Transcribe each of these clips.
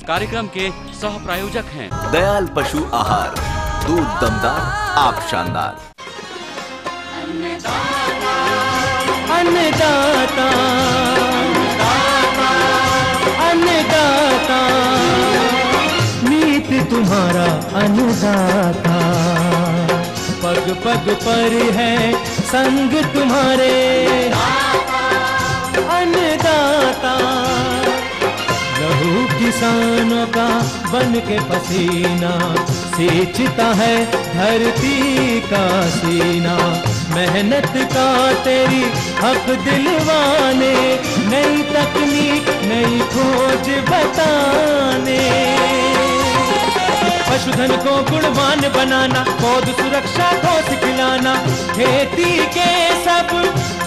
कार्यक्रम के सह प्रायोजक हैं दयाल पशु आहार, दूध दमदार, आप शानदार। अन्नदाता अन्नदाता नीत तुम्हारा अन्नदाता, पग पग पर है संग तुम्हारे अन्नदाता। लहू किसानों का बन के पसीना सींचता है धरती का सीना, मेहनत का तेरी हक दिलवाने, नई तकनीक नई खोज बताने। पशुधन को गुणवान बनाना, पौध सुरक्षा को सिखलाना, खेती के सब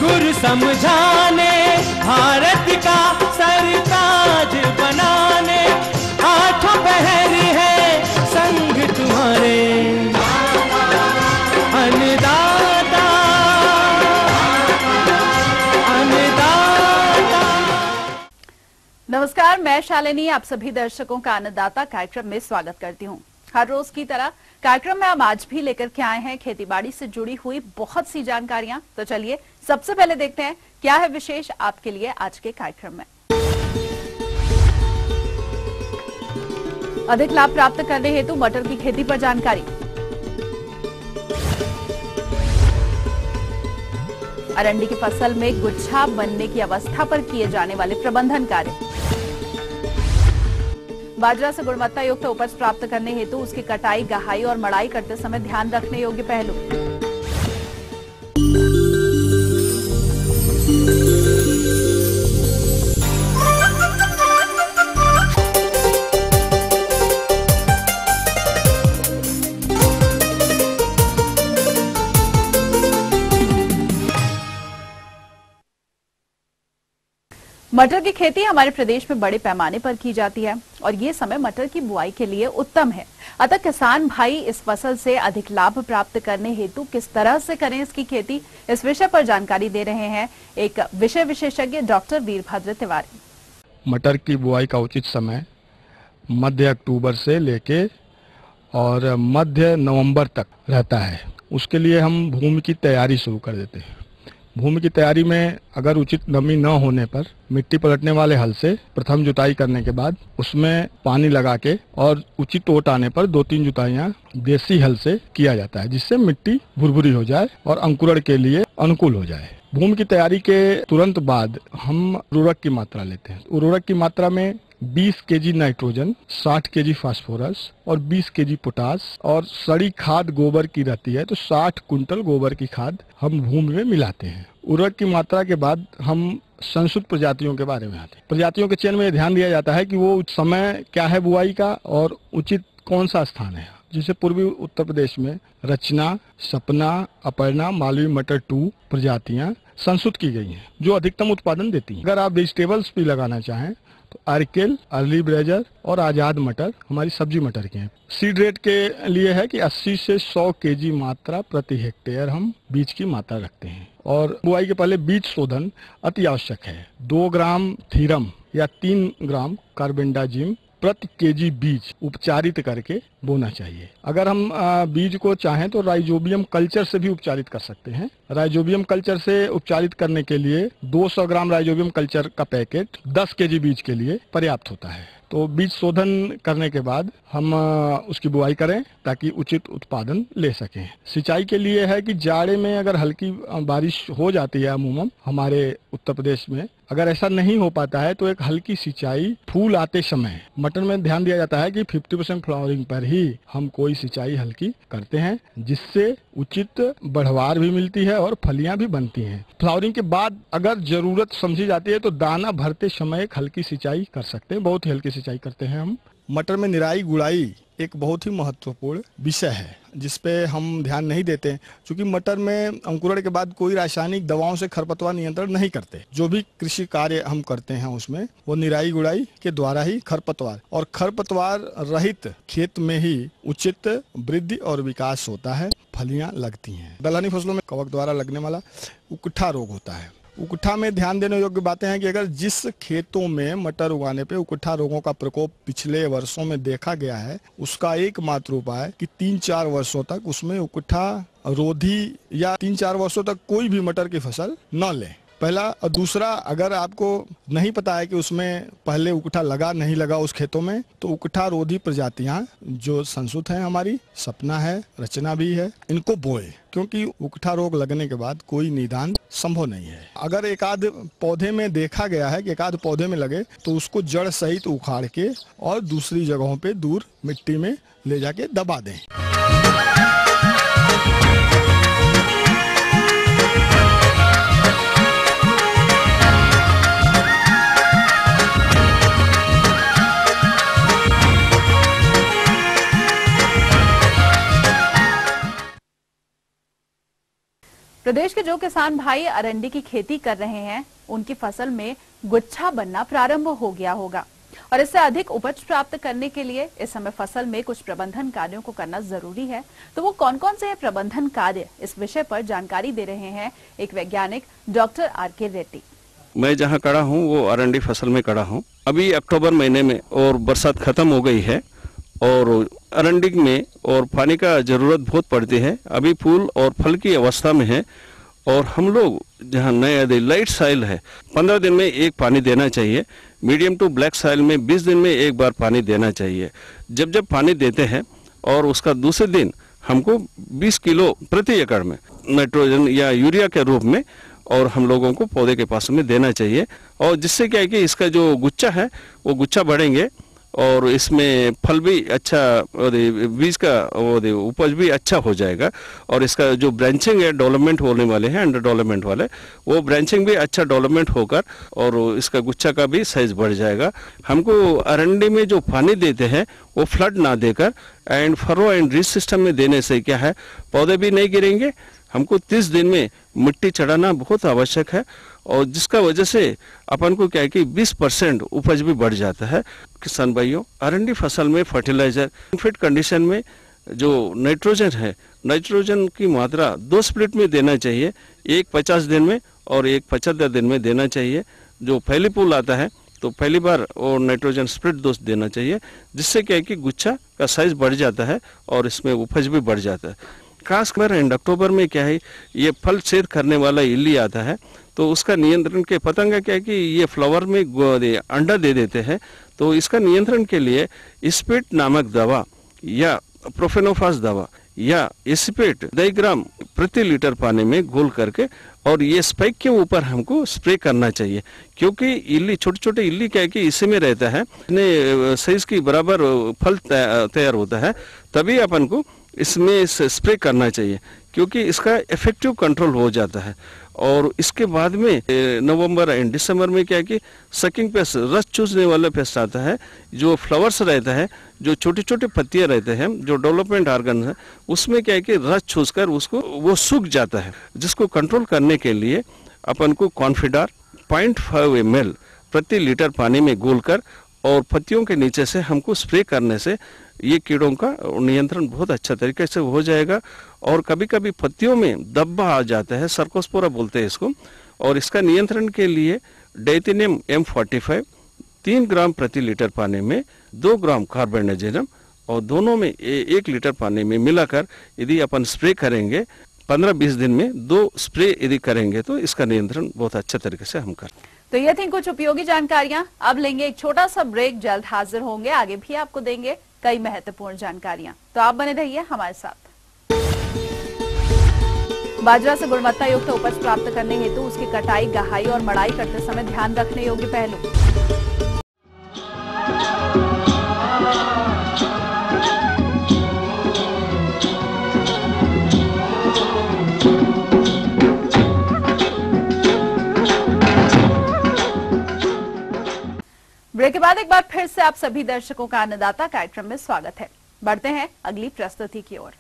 गुर समझाने, भारत का सरताज बनाने, आठों पहर है संग तुम्हारे अन्नदाता अन्नदाता। नमस्कार, मैं शालिनी आप सभी दर्शकों का अन्नदाता कार्यक्रम में स्वागत करती हूं। हर रोज की तरह कार्यक्रम में हम आज भी लेकर के आए हैं खेतीबाड़ी से जुड़ी हुई बहुत सी जानकारियां। तो चलिए सबसे पहले देखते हैं क्या है विशेष आपके लिए आज के कार्यक्रम में। अधिक लाभ प्राप्त करने हेतु मटर की खेती पर जानकारी, अरंडी की फसल में गुच्छा बनने की अवस्था पर किए जाने वाले प्रबंधन कार्य, बाजरा से गुणवत्ता युक्त उपज प्राप्त करने हेतु उसकी कटाई, गहाई और मड़ाई करते समय ध्यान रखने योग्य पहलू, मटर की खेती हमारे प्रदेश में बड़े पैमाने पर की जाती है और ये समय मटर की बुआई के लिए उत्तम है। अतः किसान भाई इस फसल से अधिक लाभ प्राप्त करने हेतु किस तरह से करें इसकी खेती, इस विषय पर जानकारी दे रहे हैं एक विषय विशेषज्ञ डॉक्टर वीरभद्र तिवारी। मटर की बुआई का उचित समय मध्य अक्टूबर से लेके और मध्य नवंबर तक रहता है। उसके लिए हम भूमि की तैयारी शुरू कर देते हैं। भूमि की तैयारी में अगर उचित नमी न होने पर मिट्टी पलटने वाले हल से प्रथम जुताई करने के बाद उसमें पानी लगा के और उचित ओट आने पर 2-3 जुताइयां देसी हल से किया जाता है, जिससे मिट्टी भुरभुरी हो जाए और अंकुरण के लिए अनुकूल हो जाए। भूमि की तैयारी के तुरंत बाद हम उर्वरक की मात्रा लेते हैं। उर्वरक की मात्रा में 20 केजी नाइट्रोजन, 60 केजी फास्फोरस और 20 केजी पोटास और सड़ी खाद गोबर की रहती है तो 60 कुंटल गोबर की खाद हम भूमि में मिलाते हैं। उर्वरक की मात्रा के बाद हम संशुद्ध प्रजातियों के बारे में आते हैं। प्रजातियों के चयन में ध्यान दिया जाता है कि वो समय क्या है बुआई का और उचित कौन सा स्थान है। जिसे पूर्वी उत्तर प्रदेश में रचना, सपना, अपर्णा, मालवी मटर 2 प्रजातियां संशुद्ध की गई हैं जो अधिकतम उत्पादन देती हैं। अगर आप वेजिटेबल्स भी लगाना चाहें तो अर्किल, अर्ली ब्रेजर और आजाद मटर हमारी सब्जी मटर के हैं। सीड रेट के लिए है कि 80 से 100 केजी मात्रा प्रति हेक्टेयर हम बीज की मात्रा रखते हैं। और बुआई के पहले बीज शोधन अति आवश्यक है। 2 ग्राम थीरम या 3 ग्राम कार्बेंडाजिम प्रति केजी बीज उपचारित करके बोना चाहिए। अगर हम बीज को चाहें तो राइजोबियम कल्चर से भी उपचारित कर सकते हैं। राइजोबियम कल्चर से उपचारित करने के लिए 200 ग्राम राइजोबियम कल्चर का पैकेट 10 केजी बीज के लिए पर्याप्त होता है। तो बीज शोधन करने के बाद हम उसकी बुआई करें ताकि उचित उत्पादन ले सकें। सिंचाई के लिए है कि जाड़े में अगर हल्की बारिश हो जाती है अमूमन हमारे उत्तर प्रदेश में, अगर ऐसा नहीं हो पाता है तो एक हल्की सिंचाई फूल आते समय, मटर में ध्यान दिया जाता है कि 50% फ्लावरिंग पर ही हम कोई सिंचाई हल्की करते हैं, जिससे उचित बढ़वार भी मिलती है और फलियां भी बनती हैं। फ्लावरिंग के बाद अगर जरूरत समझी जाती है तो दाना भरते समय एक हल्की सिंचाई कर सकते हैं। बहुत ही हल्की सिंचाई करते हैं हम। मटर में निराई गुड़ाई एक बहुत ही महत्वपूर्ण विषय है जिसपे हम ध्यान नहीं देते, क्योंकि मटर में अंकुरण के बाद कोई रासायनिक दवाओं से खरपतवार नियंत्रण नहीं करते। जो भी कृषि कार्य हम करते हैं उसमें वो निराई गुड़ाई के द्वारा ही खरपतवार रहित खेत में ही उचित वृद्धि और विकास होता है, फलियां लगती हैं। दलहनी फसलों में कवक द्वारा लगने वाला उकट्ठा रोग होता है। उकठा में ध्यान देने योग्य बातें हैं कि अगर जिस खेतों में मटर उगाने पे उकठा रोगों का प्रकोप पिछले वर्षों में देखा गया है, उसका एकमात्र उपाय कि 3-4 वर्षों तक उसमें उकठा रोधी या 3-4 वर्षों तक कोई भी मटर की फसल न लें, पहला। और दूसरा, अगर आपको नहीं पता है कि उसमें पहले उकठा लगा नहीं लगा उस खेतों में, तो उकठा रोधी प्रजातियां जो संशुद्ध हैं, हमारी सपना है, रचना भी है, इनको बोए, क्योंकि उकठा रोग लगने के बाद कोई निदान संभव नहीं है। अगर एक आध पौधे में देखा गया है कि एक आध पौधे में लगे, तो उसको जड़ सहित उखाड़ के और दूसरी जगहों पे दूर मिट्टी में ले जाके दबा दें। प्रदेश के जो किसान भाई अरंडी की खेती कर रहे हैं, उनकी फसल में गुच्छा बनना प्रारंभ हो गया होगा और इससे अधिक उपज प्राप्त करने के लिए इस समय फसल में कुछ प्रबंधन कार्यों को करना जरूरी है। तो वो कौन कौन से हैं प्रबंधन कार्य, इस विषय पर जानकारी दे रहे हैं एक वैज्ञानिक डॉक्टर आर.के. रेड्डी। मैं जहाँ खड़ा हूँ वो अरंडी फसल में खड़ा हूँ। अभी अक्टूबर महीने में और बरसात खत्म हो गई है और अरंडी में और पानी का जरूरत बहुत पड़ती है। अभी फूल और फल की अवस्था में है और हम लोग जहाँ नए लाइट साइल है 15 दिन में एक पानी देना चाहिए। मीडियम टू ब्लैक साइल में 20 दिन में एक बार पानी देना चाहिए। जब जब पानी देते हैं और उसका दूसरे दिन हमको 20 किलो प्रति एकड़ में नाइट्रोजन या यूरिया के रूप में और हम लोगों को पौधे के पास में देना चाहिए। और जिससे क्या है कि इसका जो गुच्छा है वो गुच्छा बढ़ेंगे और इसमें फल भी अच्छा, बीज का उपज भी अच्छा हो जाएगा और इसका जो ब्रांचिंग है, डेवलपमेंट होने वाले हैं, अंडर डेवलपमेंट वाले, वो ब्रांचिंग भी अच्छा डेवलपमेंट होकर और इसका गुच्छा का भी साइज बढ़ जाएगा। हमको अरंडी में जो पानी देते हैं वो फ्लड ना देकर and furrow and reach system में देने से क्या है, पौधे भी नहीं गिरेंगे। हमको 30 दिन में मिट्टी चढ़ाना बहुत आवश्यक है और जिसका वजह से अपन को क्या है कि 20% उपज भी बढ़ जाता है। किसान भाइयों, अरंडी फसल में फर्टिलाइजर फिट कंडीशन में जो नाइट्रोजन है, नाइट्रोजन की मात्रा 2 स्प्लिट में देना चाहिए, एक 50 दिन में और एक 75 दिन में देना चाहिए। जो पहली फूल आता है तो पहली बार और नाइट्रोजन स्प्लिट डोज देना चाहिए, जिससे क्या है कि गुच्छा का साइज बढ़ जाता है और इसमें उपज भी बढ़ जाता है। खासकर एंड अक्टूबर में क्या है, ये फल छेद करने वाला इल्ली आता है, तो उसका नियंत्रण के पतंगा क्या है कि ये फ्लावर में अंडा दे देते हैं। तो इसका नियंत्रण के लिए स्पिट नामक दवा या प्रोफेनोफास दवा या एसिपेट 10 ग्राम प्रति लीटर पानी में घोल करके और ये स्पाइक के ऊपर हमको स्प्रे करना चाहिए, क्योंकि इल्ली, छोटे छोटे इल्ली क्या है कि इसी में रहता है, साइज की बराबर फल तैयार होता है, तभी अपन को इसमें स्प्रे करना चाहिए, क्योंकि इसका इफेक्टिव कंट्रोल हो जाता है। और इसके बाद में नवंबर एंड दिसंबर में क्या है कि सकिंग पेस्ट, रस चूसने वाला पेस्ट आता है, जो फ्लावर्स रहता है, जो छोटे छोटे पत्तियां रहते हैं, जो डेवलपमेंट ऑर्गन है, उसमें क्या है कि रस चूसकर उसको वो सूख जाता है। जिसको कंट्रोल करने के लिए अपन को कॉन्फिडार 0.5 ml प्रति लीटर पानी में घोलकर और पत्तियों के नीचे से हमको स्प्रे करने से ये कीड़ों का नियंत्रण बहुत अच्छा तरीके से हो जाएगा। और कभी कभी पत्तियों में धब्बा आ जाता है, सर्कोस्पोरा बोलते हैं इसको, और इसका नियंत्रण के लिए डाइथिनियम M45 3 ग्राम प्रति लीटर पानी में 2 ग्राम कार्बेंडाजिलम और दोनों में 1 लीटर पानी में मिलाकर यदि अपन स्प्रे करेंगे 15-20 दिन में 2 स्प्रे यदि करेंगे तो इसका नियंत्रण बहुत अच्छा तरीके से हम करें। तो ये थी कुछ उपयोगी जानकारियां। अब लेंगे एक छोटा सा ब्रेक, जल्द हाजिर होंगे, आगे भी आपको देंगे कई महत्वपूर्ण जानकारियां, तो आप बने रहिए हमारे साथ। बाजरा से गुणवत्ता युक्त उपज प्राप्त करने हेतु उसकी कटाई, गहाई और मड़ाई करते समय ध्यान रखने योग्य पहलू। ब्रेक के बाद एक बार फिर से आप सभी दर्शकों का अन्नदाता कार्यक्रम में स्वागत है। बढ़ते हैं अगली प्रस्तुति की ओर।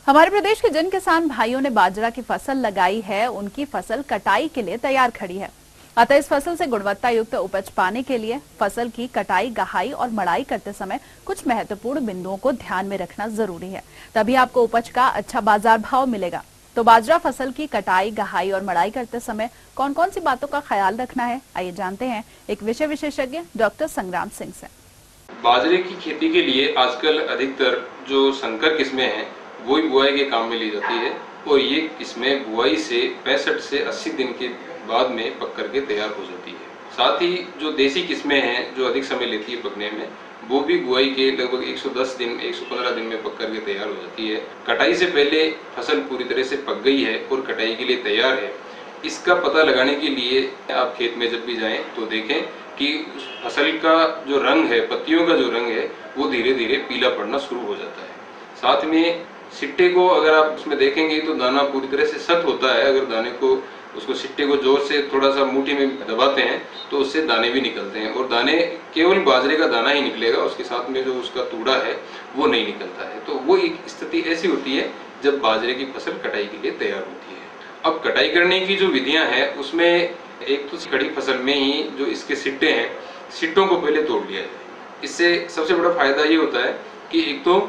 हमारे प्रदेश के जिन किसान भाइयों ने बाजरा की फसल लगाई है, उनकी फसल कटाई के लिए तैयार खड़ी है। अतः इस फसल से गुणवत्ता युक्त उपज पाने के लिए फसल की कटाई, गहाई और मड़ाई करते समय कुछ महत्वपूर्ण बिंदुओं को ध्यान में रखना जरूरी है, तभी आपको उपज का अच्छा बाजार भाव मिलेगा। तो बाजरा फसल की कटाई, गहाई और मड़ाई करते समय कौन कौन सी बातों का ख्याल रखना है, आइए जानते हैं एक विषय विशेषज्ञ डॉक्टर संग्राम सिंह से। बाजरे की खेती के लिए आजकल अधिकतर जो संकर किस्में हैं वो ही बुआई के काम में ली जाती है और ये किस्में बुआई से 65 से 80 दिन के बाद में पक करके तैयार हो जाती है। साथ ही जो देसी किस्में हैं जो अधिक समय लेती है पकने में, वो भी बुआई के लगभग 110 दिन 115 दिन में पक करके तैयार हो जाती है। कटाई से पहले फसल पूरी तरह से पक गई है और कटाई के लिए तैयार है, इसका पता लगाने के लिए आप खेत में जब भी जाएं तो देखें कि उस फसल का जो रंग है, पत्तियों का जो रंग है, वो धीरे धीरे पीला पड़ना शुरू हो जाता है। साथ में सिट्टे को अगर आप उसमें देखेंगे तो दाना पूरी तरह से सख्त होता है। अगर दाने को उसको सिट्टे को जोर से थोड़ा सा मुट्ठी में दबाते हैं तो उससे दाने भी निकलते हैं और दाने केवल बाजरे का दाना ही निकलेगा, उसके साथ में जो उसका तूड़ा है वो नहीं निकलता है। तो वो एक स्थिति ऐसी होती है जब बाजरे की फसल कटाई के लिए तैयार होती है। अब कटाई करने की जो विधियां हैं उसमें एक तो खड़ी फसल में ही जो इसके सिट्टे हैं, सिट्टों को पहले तोड़ लिया जाए। इससे सबसे बड़ा फायदा ये होता है कि एक तो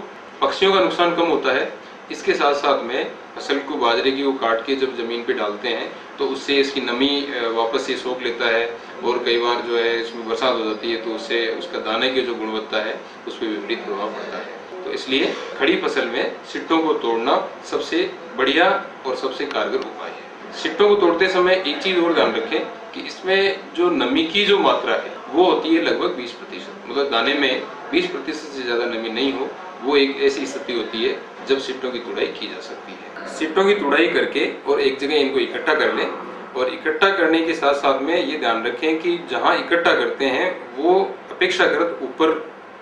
पक्षियों का नुकसान कम होता है, इसके साथ साथ में फसल को बाजरे की वो काट के जब जमीन पे डालते हैं तो उससे इसकी नमी वापस से सोख लेता है और कई बार जो है इसमें बरसात हो जाती है तो उससे उसका दाने की जो गुणवत्ता है उस पर विपरीत प्रभाव पड़ता है। तो इसलिए खड़ी फसल में सिट्टों को तोड़ना सबसे बढ़िया और सबसे कारगर उपाय है। सिट्टों को तोड़ते समय एक चीज और ध्यान रखें कि इसमें जो नमी की जो मात्रा है वो होती है लगभग 20%, मतलब दाने में 20% से ज्यादा नमी नहीं हो, वो एक ऐसी स्थिति होती है जब सिट्टों की तुड़ाई की जा सकती है। सिट्टों की तुड़ाई करके और एक जगह इनको इकट्ठा कर लें और इकट्ठा करने के साथ साथ में ये ध्यान रखें कि जहां इकट्ठा करते हैं वो अपेक्षाकृत ऊपर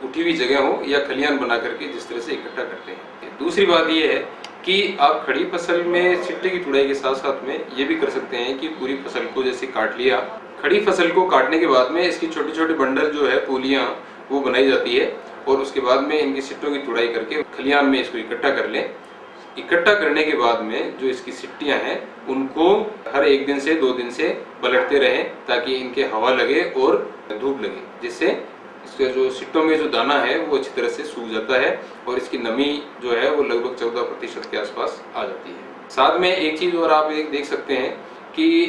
उठी हुई जगह हो या खलियान बना करके जिस तरह से इकट्ठा करते हैं। दूसरी बात ये है कि आप खड़ी फसल में सिट्टे की तुड़ाई के साथ साथ में ये भी कर सकते हैं कि पूरी फसल को जैसे काट लिया, खड़ी फसल को काटने के बाद में इसकी छोटे छोटे बंडल जो है, पोलियां, वो बनाई जाती है और उसके बाद में इनकी सिट्टों की तुड़ाई करके खलियान में इसको इकट्ठा कर लें। इकट्ठा करने के बाद में जो इसकी सिट्टियां हैं उनको हर 1 दिन से 2 दिन से पलटते रहें ताकि इनके हवा लगे और धूप लगे, जिससे इसके जो सिट्टों में जो दाना है वो अच्छी तरह से सूख जाता है और इसकी नमी जो है वो लगभग 14% के आसपास आ जाती है। साथ में एक चीज और आप देख सकते हैं कि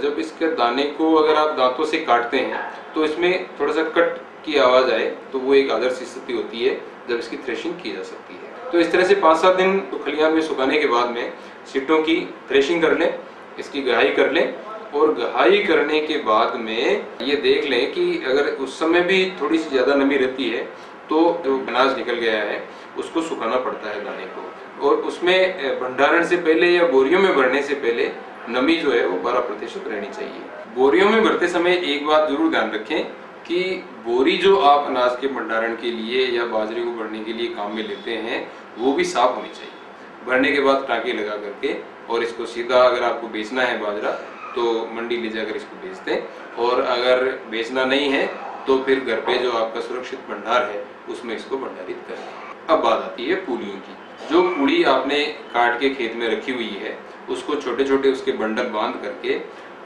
जब इसके दाने को अगर आप दांतों से काटते हैं तो इसमें थोड़ा सा कट की आवाज आए तो वो एक आदर्श स्थिति होती है जब इसकी थ्रेशिंग की जा सकती है। तो इस तरह से 5-7 दिन तो खलियान में सुखाने के बाद में सिट्टों की थ्रेशिंग कर लें, इसकी गहाई कर लें और गहाई करने के बाद में ये देख लें कि अगर उस समय भी थोड़ी सी ज्यादा नमी रहती है तो जो अनाज निकल गया है उसको सुखाना पड़ता है दाने को, और उसमें भंडारण से पहले या बोरियों में भरने से पहले नमी जो है वो 12% रहनी चाहिए। बोरियों में भरते समय एक बात जरूर ध्यान रखें कि बोरी जो आप अनाज के भंडारण के लिए या बाजरे को भरने के लिए काम में लेते हैं वो भी साफ होनी चाहिए। भरने के बाद टाँके लगा करके और इसको सीधा अगर आपको बेचना है बाजरा तो मंडी ले जाकर इसको बेच दें, और अगर बेचना नहीं है तो फिर घर पे जो आपका सुरक्षित भंडार है उसमें इसको भंडारित करें। अब बात आती है पूलियों की। जो पूड़ी आपने काट के खेत में रखी हुई है उसको छोटे छोटे उसके बंडल बांध करके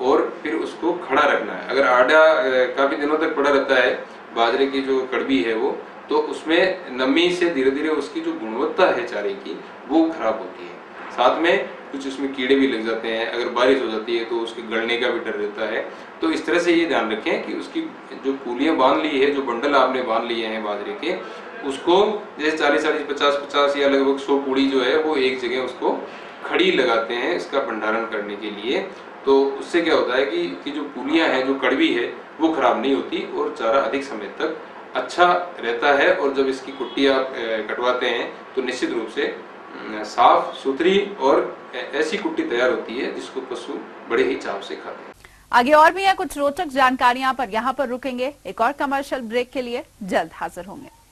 और फिर उसको खड़ा रखना है। अगर आटा काफी दिनों तक पड़ा रहता है, बाजरे की जो कड़बी है वो, तो उसमें नमी से धीरे धीरे उसकी जो गुणवत्ता है चारे की वो खराब होती है। साथ में कुछ उसमें कीड़े भी लग जाते हैं, अगर बारिश हो जाती है तो उसके गलने का भी डर रहता है। तो इस तरह से ये ध्यान रखें कि उसकी जो पूलियां बांध ली है, जो बंडल आपने बांध लिए हैं बाजरे के, उसको जैसे 40-40, 50-50 या लगभग 100 पूड़ी जो है वो एक जगह उसको खड़ी लगाते हैं इसका भंडारण करने के लिए। तो उससे क्या होता है कि जो पूलियां हैं, जो कड़वी है, वो खराब नहीं होती और चारा अधिक समय तक अच्छा रहता है। और जब इसकी कुट्टी आप कटवाते हैं तो निश्चित रूप से साफ सुथरी और ऐसी कुट्टी तैयार होती है जिसको पशु बड़े ही चाव से खाते हैं। आगे और भी है कुछ रोचक जानकारियां, पर यहाँ पर रुकेंगे। एक और कमर्शियल ब्रेक के लिए जल्द हाजिर होंगे।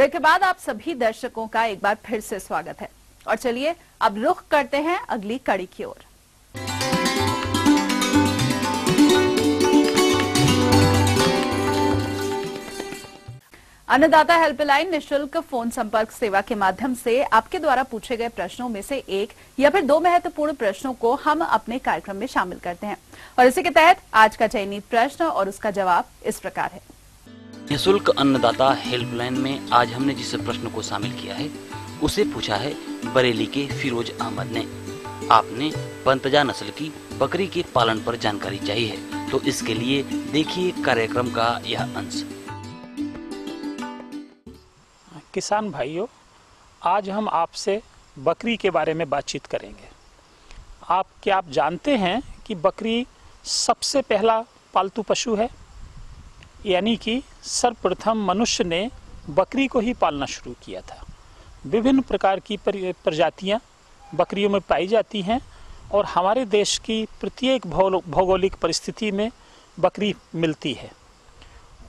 ब्रेक के बाद आप सभी दर्शकों का एक बार फिर से स्वागत है और चलिए अब रुख करते हैं अगली कड़ी की ओर। अन्नदाता हेल्पलाइन निशुल्क फोन संपर्क सेवा के माध्यम से आपके द्वारा पूछे गए प्रश्नों में से एक या फिर दो महत्वपूर्ण प्रश्नों को हम अपने कार्यक्रम में शामिल करते हैं और इसी के तहत आज का चयनित प्रश्न और उसका जवाब इस प्रकार है। निःशुल्क अन्नदाता हेल्पलाइन में आज हमने जिस प्रश्न को शामिल किया है उसे पूछा है बरेली के फिरोज अहमद ने। आपने पंतजा नस्ल की बकरी के पालन पर जानकारी चाहिए है, तो इसके लिए देखिए कार्यक्रम का यह अंश। किसान भाइयों, आज हम आपसे बकरी के बारे में बातचीत करेंगे। क्या आप जानते हैं कि बकरी सबसे पहला पालतू पशु है, यानी कि सर्वप्रथम मनुष्य ने बकरी को ही पालना शुरू किया था। विभिन्न प्रकार की प्रजातियां बकरियों में पाई जाती हैं और हमारे देश की प्रत्येक भौगोलिक परिस्थिति में बकरी मिलती है।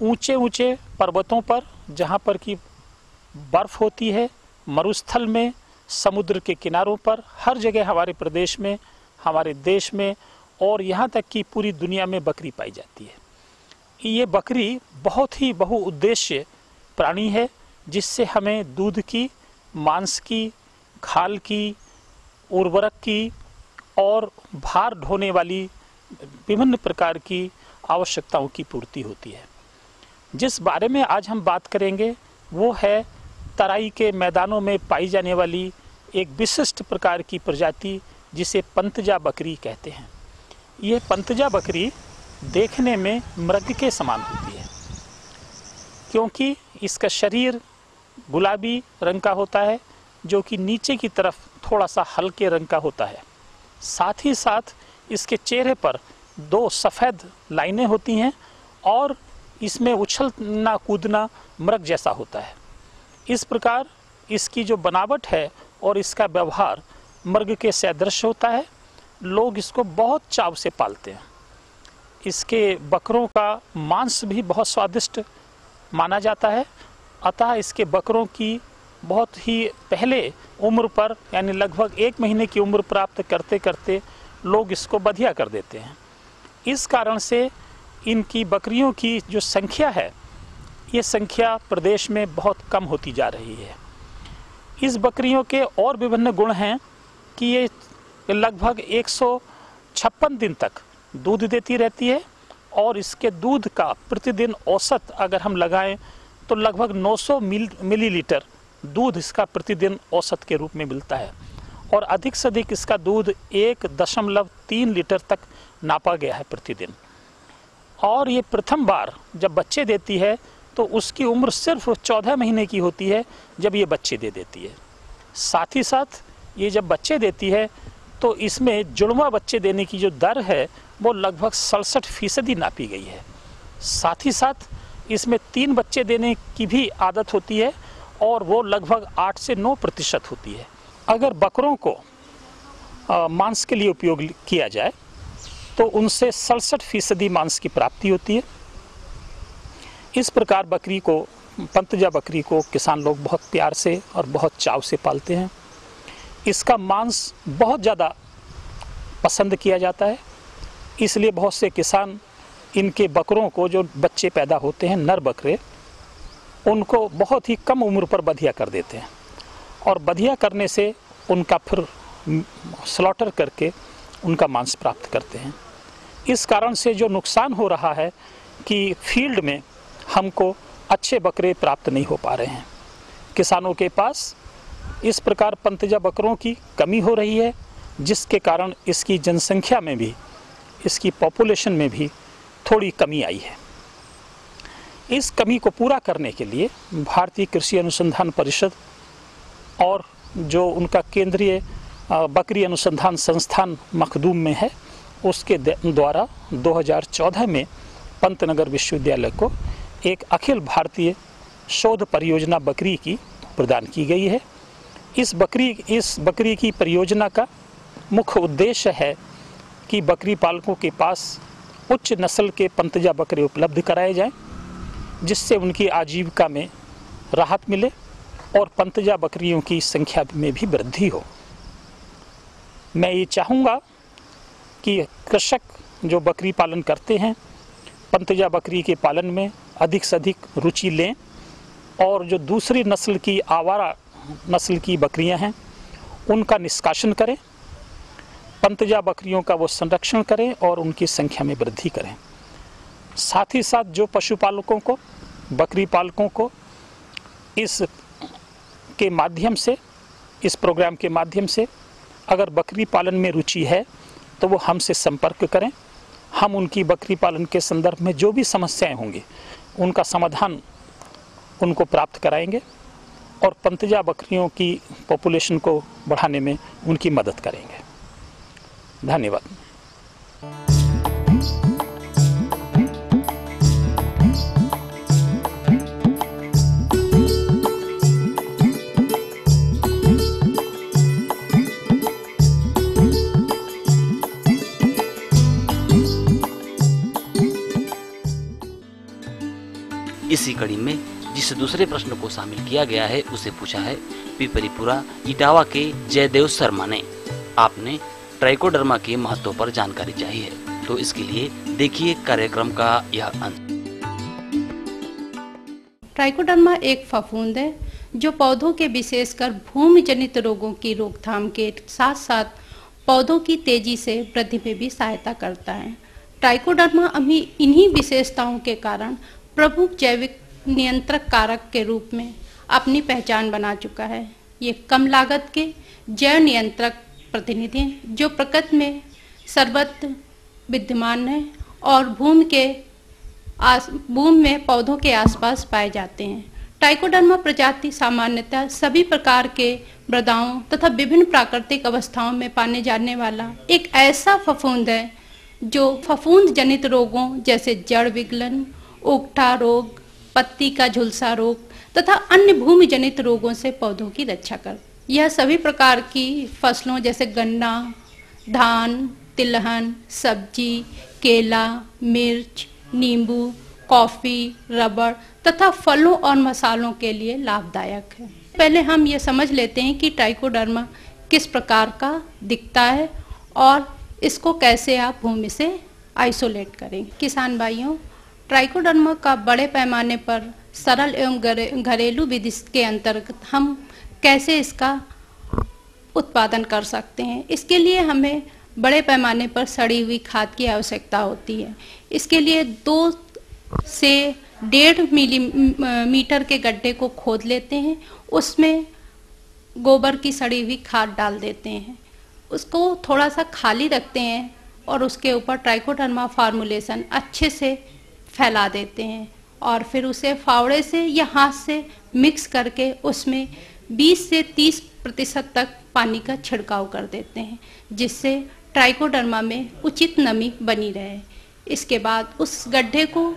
ऊंचे ऊंचे पर्वतों पर जहां पर कि बर्फ होती है, मरुस्थल में, समुद्र के किनारों पर, हर जगह हमारे प्रदेश में, हमारे देश में और यहाँ तक कि पूरी दुनिया में बकरी पाई जाती है। ये बकरी बहुत ही बहुउद्देश्य प्राणी है, जिससे हमें दूध की, मांस की, खाल की, उर्वरक की और भार ढोने वाली विभिन्न प्रकार की आवश्यकताओं की पूर्ति होती है। जिस बारे में आज हम बात करेंगे वो है तराई के मैदानों में पाई जाने वाली एक विशिष्ट प्रकार की प्रजाति, जिसे पंतजा बकरी कहते हैं। ये पंतजा बकरी देखने में मृग के समान होती है, क्योंकि इसका शरीर गुलाबी रंग का होता है, जो कि नीचे की तरफ थोड़ा सा हल्के रंग का होता है। साथ ही साथ इसके चेहरे पर दो सफ़ेद लाइनें होती हैं और इसमें उछलना कूदना मृग जैसा होता है। इस प्रकार इसकी जो बनावट है और इसका व्यवहार मृग के सदृश होता है। लोग इसको बहुत चाव से पालते हैं। इसके बकरों का मांस भी बहुत स्वादिष्ट माना जाता है। अतः इसके बकरों की बहुत ही पहले उम्र पर, यानी लगभग 1 महीने की उम्र प्राप्त करते करते लोग इसको बधिया कर देते हैं। इस कारण से इनकी बकरियों की जो संख्या है, ये संख्या प्रदेश में बहुत कम होती जा रही है। इस बकरियों के और विभिन्न गुण हैं कि ये लगभग 156 दिन तक दूध देती रहती है और इसके दूध का प्रतिदिन औसत अगर हम लगाएं तो लगभग 900 मिलीलीटर दूध इसका प्रतिदिन औसत के रूप में मिलता है और अधिक से अधिक इसका दूध 1.3 लीटर तक नापा गया है प्रतिदिन। और ये प्रथम बार जब बच्चे देती है तो उसकी उम्र सिर्फ 14 महीने की होती है जब ये बच्चे दे देती है। साथ ही साथ ये जब बच्चे देती है तो इसमें जुड़वा बच्चे देने की जो दर है वो लगभग 67% नापी गई है। साथ ही साथ इसमें 3 बच्चे देने की भी आदत होती है और वो लगभग 8 से 9% होती है। अगर बकरों को मांस के लिए उपयोग किया जाए तो उनसे 67% मांस की प्राप्ति होती है। इस प्रकार बकरी को, पंतजा बकरी को किसान लोग बहुत प्यार से और बहुत चाव से पालते हैं। इसका मांस बहुत ज़्यादा पसंद किया जाता है, इसलिए बहुत से किसान इनके बकरों को, जो बच्चे पैदा होते हैं नर बकरे, उनको बहुत ही कम उम्र पर बधिया कर देते हैं और बधिया करने से उनका फिर स्लॉटर करके उनका मांस प्राप्त करते हैं। इस कारण से जो नुकसान हो रहा है कि फील्ड में हमको अच्छे बकरे प्राप्त नहीं हो पा रहे हैं। किसानों के पास इस प्रकार पंतजा बकरों की कमी हो रही है, जिसके कारण इसकी जनसंख्या में भी, इसकी पॉपुलेशन में भी थोड़ी कमी आई है। इस कमी को पूरा करने के लिए भारतीय कृषि अनुसंधान परिषद और जो उनका केंद्रीय बकरी अनुसंधान संस्थान मखदूम में है, उसके द्वारा 2014 में पंतनगर विश्वविद्यालय को एक अखिल भारतीय शोध परियोजना बकरी की प्रदान की गई है। इस बकरी की परियोजना का मुख्य उद्देश्य है कि बकरी पालकों के पास उच्च नस्ल के पंतजा बकरे उपलब्ध कराए जाएं, जिससे उनकी आजीविका में राहत मिले और पंतजा बकरियों की संख्या में भी वृद्धि हो। मैं ये चाहूँगा कि कृषक जो बकरी पालन करते हैं पंतजा बकरी के पालन में अधिक से अधिक रुचि लें और जो दूसरी नस्ल की आवारा नस्ल की बकरियां हैं उनका निष्कासन करें, पंतजा बकरियों का वो संरक्षण करें और उनकी संख्या में वृद्धि करें। साथ ही साथ जो पशुपालकों को, बकरी पालकों को इस प्रोग्राम के माध्यम से अगर बकरी पालन में रुचि है तो वो हमसे संपर्क करें। हम उनकी बकरी पालन के संदर्भ में जो भी समस्याएं होंगी उनका समाधान उनको प्राप्त कराएंगे और पंतजा बकरियों की पॉपुलेशन को बढ़ाने में उनकी मदद करेंगे। धन्यवाद। इसी कड़ी में जिस दूसरे प्रश्न को शामिल किया गया है उसे पूछा है पिपरीपुरा इटावा के जयदेव शर्मा ने। आपने ट्राइकोडर्मा के महत्व पर जानकारी चाहिए, तो इसके लिए देखिए कार्यक्रम का यह अंत। ट्राइकोडर्मा एक फफूंद है जो पौधों के विशेषकर भूमि जनित रोगों की रोकथाम के साथ साथ पौधों की तेजी से वृद्धि में भी सहायता करता है। ट्राइकोडर्मा अभी इन्हीं विशेषताओं के कारण प्रमुख जैविक नियंत्रक कारक के रूप में अपनी पहचान बना चुका है। ये कम लागत के जैव नियंत्रक प्रतिनिधि हैं जो प्रकृति में सर्वत्र विद्यमान है और भूमि में पौधों के आसपास पाए जाते हैं। ट्राइकोडर्मा प्रजाति सामान्यतः सभी प्रकार के मृदाओं तथा विभिन्न प्राकृतिक अवस्थाओं में पाने जाने वाला एक ऐसा फफूंद है जो फफूंद जनित रोगों जैसे जड़ विगलन, उकठा रोग, पत्ती का झुलसा रोग तथा अन्य भूमि जनित रोगों से पौधों की रक्षा कर। यह सभी प्रकार की फसलों जैसे गन्ना, धान, तिलहन, सब्जी, केला, मिर्च, नींबू, कॉफी, रबड़ तथा फलों और मसालों के लिए लाभदायक है। पहले हम ये समझ लेते हैं कि ट्राइकोडर्मा किस प्रकार का दिखता है और इसको कैसे आप भूमि से आइसोलेट करें। किसान भाइयों, ट्राइकोडर्मा का बड़े पैमाने पर सरल एवं घरेलू विधि के अंतर्गत हम कैसे इसका उत्पादन कर सकते हैं। इसके लिए हमें बड़े पैमाने पर सड़ी हुई खाद की आवश्यकता होती है। इसके लिए 2 से 1.5 मिलीमीटर के गड्ढे को खोद लेते हैं, उसमें गोबर की सड़ी हुई खाद डाल देते हैं, उसको थोड़ा सा खाली रखते हैं और उसके ऊपर ट्राइकोडर्मा फार्मुलेशन अच्छे से फैला देते हैं और फिर उसे फावड़े से या हाथ से मिक्स करके उसमें 20 से 30% तक पानी का छिड़काव कर देते हैं, जिससे ट्राइकोडर्मा में उचित नमी बनी रहे। इसके बाद उस गड्ढे को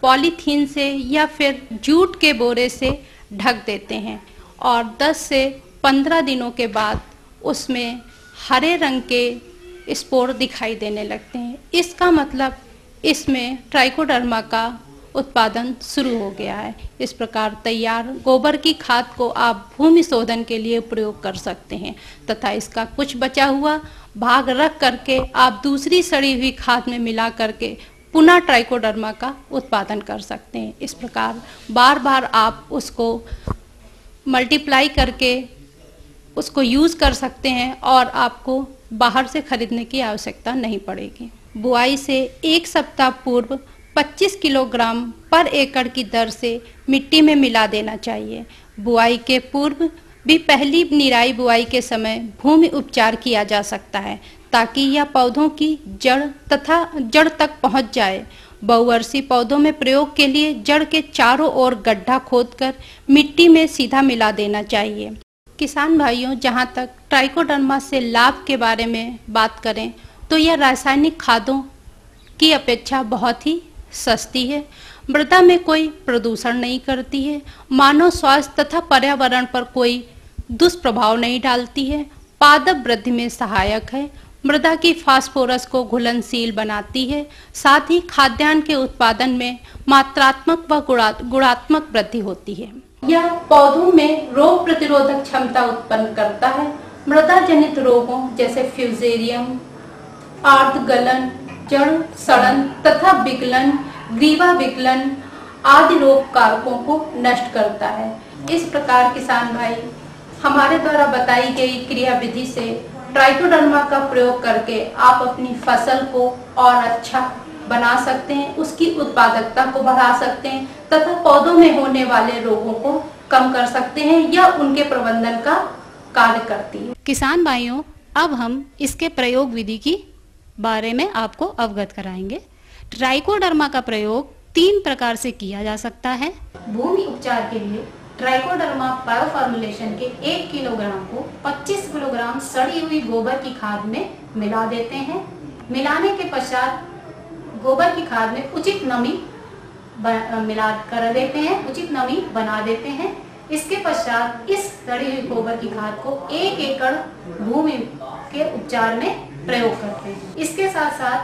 पॉलीथीन से या फिर जूट के बोरे से ढक देते हैं और 10 से 15 दिनों के बाद उसमें हरे रंग के स्पोर दिखाई देने लगते हैं। इसका मतलब इसमें ट्राइकोडर्मा का उत्पादन शुरू हो गया है। इस प्रकार तैयार गोबर की खाद को आप भूमि शोधन के लिए प्रयोग कर सकते हैं तथा इसका कुछ बचा हुआ भाग रख करके आप दूसरी सड़ी हुई खाद में मिला करके पुनः ट्राइकोडर्मा का उत्पादन कर सकते हैं। इस प्रकार बार बार आप उसको मल्टीप्लाई करके उसको यूज़ कर सकते हैं और आपको बाहर से खरीदने की आवश्यकता नहीं पड़ेगी। बुआई से 1 सप्ताह पूर्व 25 किलोग्राम पर एकड़ की दर से मिट्टी में मिला देना चाहिए। बुआई के पूर्व भी पहली निराई बुआई के समय भूमि उपचार किया जा सकता है ताकि यह पौधों की जड़ तक पहुंच जाए। बहुवर्षीय पौधों में प्रयोग के लिए जड़ के चारों ओर गड्ढा खोदकर मिट्टी में सीधा मिला देना चाहिए। किसान भाइयों, जहां तक ट्राइकोडर्मा से लाभ के बारे में बात करें तो यह रासायनिक खादों की अपेक्षा बहुत ही सस्ती है, मृदा में कोई प्रदूषण नहीं करती है, मानव स्वास्थ्य तथा पर्यावरण पर कोई दुष्प्रभाव नहीं डालती है, पादप वृद्धि में सहायक है, मृदा की फास्फोरस को घुलनशील बनाती है, साथ ही खाद्यान्न के उत्पादन में मात्रात्मक व गुणात्मक वृद्धि होती है। यह पौधों में रोग प्रतिरोधक क्षमता उत्पन्न करता है। मृदा जनित रोगों जैसे फ्यूजेरियम, आर्द्र गलन, जड़ सड़न तथा विकलन, ग्रीवा विकलन आदि रोग कारकों को नष्ट करता है। इस प्रकार किसान भाई हमारे द्वारा बताई गई क्रिया विधि से ट्राइकोडर्मा का प्रयोग करके आप अपनी फसल को और अच्छा बना सकते हैं, उसकी उत्पादकता को बढ़ा सकते हैं तथा पौधों में होने वाले रोगों को कम कर सकते हैं या उनके प्रबंधन का कार्य करती है। किसान भाइयों, अब हम इसके प्रयोग विधि की बारे में आपको अवगत कराएंगे। ट्राइकोडर्मा का प्रयोग 3 प्रकार से किया जा सकता है। भूमि उपचार के लिए ट्राइकोडर्मा बायोफॉर्मुलेशन के 1 किलोग्राम को 25 किलोग्राम सड़ी हुई गोबर की खाद में मिला देते हैं। मिलाने के पश्चात गोबर की खाद में उचित नमी मिला कर देते हैं, उचित नमी बना देते हैं। इसके पश्चात इस सड़ी हुई गोबर की खाद को 1 एकड़ भूमि के उपचार में प्रयोग करते हैं। इसके साथ साथ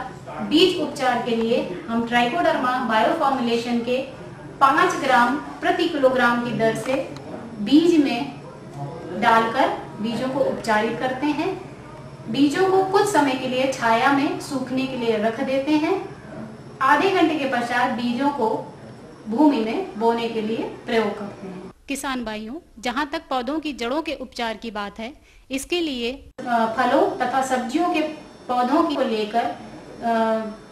बीज उपचार के लिए हम ट्राइकोडर्मा बायोफॉर्मुलेशन के 5 ग्राम प्रति किलोग्राम की दर से बीज में डालकर बीजों को उपचारित करते हैं। बीजों को कुछ समय के लिए छाया में सूखने के लिए रख देते हैं। आधे घंटे के पश्चात बीजों को भूमि में बोने के लिए प्रयोग करते हैं। किसान भाइयों, जहां तक पौधों की जड़ों के उपचार की बात है, इसके लिए फलों तथा सब्जियों के पौधों को लेकर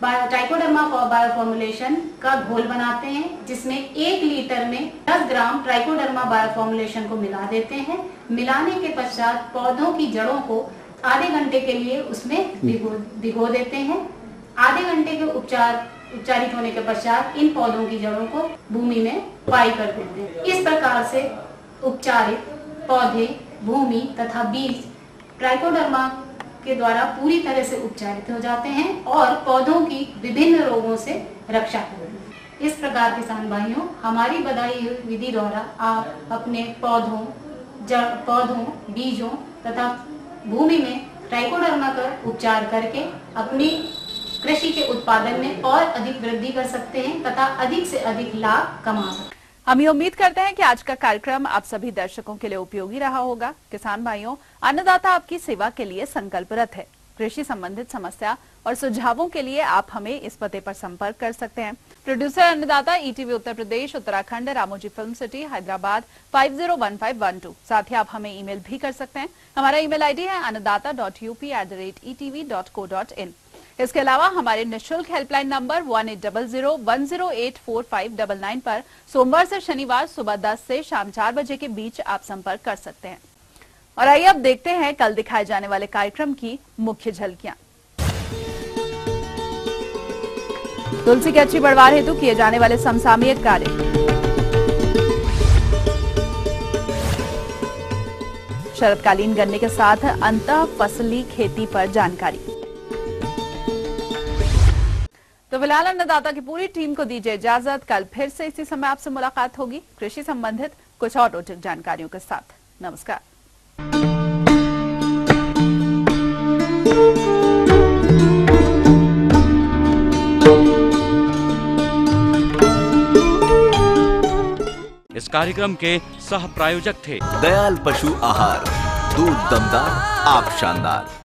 ट्राइकोडर्मा बायोफॉर्मुलेशन का घोल बनाते हैं, जिसमें 1 लीटर में 10 ग्राम ट्राइकोडर्मा बायोफॉर्मुलेशन को मिला देते हैं। मिलाने के पश्चात पौधों की जड़ों को आधे घंटे के लिए उसमें भिगो देते हैं। आधे घंटे के उपचारित होने के पश्चात इन पौधों की जड़ों को भूमि में बुआई कर देते हैं। इस प्रकार से उपचारित पौधे, भूमि तथा बीज ट्राइकोडर्मा के द्वारा पूरी तरह से उपचारित हो जाते हैं और पौधों की विभिन्न रोगों से रक्षा करते हैं। इस प्रकार किसान भाइयों, हमारी बताई हुई विधि द्वारा आप अपने पौधों, बीजों तथा भूमि में ट्राइकोडर्मा का उपचार करके अपनी कृषि के उत्पादन में और अधिक वृद्धि कर सकते हैं तथा अधिक से अधिक लाभ कमा सकते हैं। हम ये उम्मीद करते हैं कि आज का कार्यक्रम आप सभी दर्शकों के लिए उपयोगी रहा होगा। किसान भाइयों, अन्नदाता आपकी सेवा के लिए संकल्परत है। कृषि संबंधित समस्या और सुझावों के लिए आप हमें इस पते पर संपर्क कर सकते हैं। प्रोड्यूसर अन्नदाता, ETV Uttar Pradesh, Uttarakhand, Ramoji film city, Hyderabad 501512। साथ ही आप हमें ईमेल भी कर सकते हैं। हमारा ईमेल ID है annadaata.up@etv.co.in। इसके अलावा हमारे निःशुल्क हेल्पलाइन नंबर 1800-108-4599 पर सोमवार से शनिवार सुबह 10 से शाम 4 बजे के बीच आप संपर्क कर सकते हैं। और आइए अब देखते हैं कल दिखाए जाने वाले कार्यक्रम की मुख्य झलकियां। तुलसी की अच्छी बढ़वार हेतु किए जाने वाले समसामयिक कार्य, शरतकालीन गन्ने के साथ अंतः फसली खेती पर जानकारी। तो फिलहाल अन्नदाता की पूरी टीम को दीजिए इजाजत। कल फिर से इसी समय आपसे मुलाकात होगी कृषि संबंधित कुछ और रोचक जानकारियों के साथ। नमस्कार। इस कार्यक्रम के सह प्रायोजक थे दयाल पशु आहार, दूध दमदार, आप शानदार।